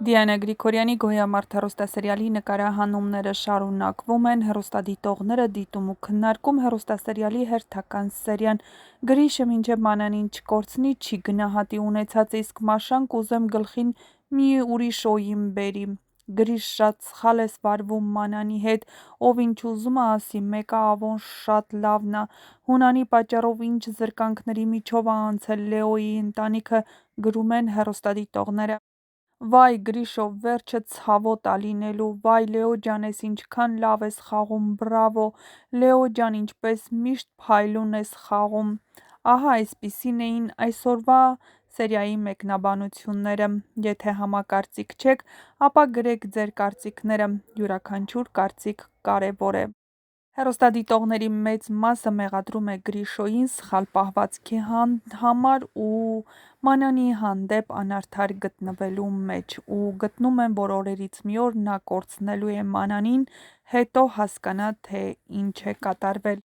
Դիանա Գրիգորյանի «Գոյամարտ» հեռուստասերիալի նկարահանումները շարունակվում են, հեռուստադիտողները դիտում ու քննարկում հեռուստասերիալի հերթական սերիան։ Գրիշը մինչև Մանանին չկորցնի, չի գնահատի ունեցածը, իսկ Մաշան կուզեմ գլխին մի ուրիշ օիմն բերի։ Գրիշ, շատ սխալ ես վարվում Մանանի հետ, ով ինչ ուզում ա ասի, մեկը Ավոն շատ լավն ա, Հունանի պատճառով ինչ զրկանքների միջով ա անցել Լեոյի ընտանիքը, գրում են հեռուստադիտողները։ Վայ Գրիշո, վերջը ցավոտ ա լինելու, վայ Լեո ջան, էս ինչքան լավ ես խաղում, բրավո, Լեո ջան, ինչպես միշտ փայլուն ես խաղում։ Ահա այսպիսին էին այսօրվա սերիայի մեկնաբանությունները։ Եթե համակարծիք չեք, ապա գրեք ձեր կարծիքները, յուրաքանչյուր կարծիք կարևոր է։ Հեռուստադիտողների մեծ մասը մեղադրում է Գրիշոյին սխալ պահվածքի համար ու Մանանի հանդեպ անարդար գտնվելու մեջ, ու գտնում են, որ օրերից մի օր նա կորցնելու է Մանանին, հետո հասկանա, թե ինչ է կատարվել։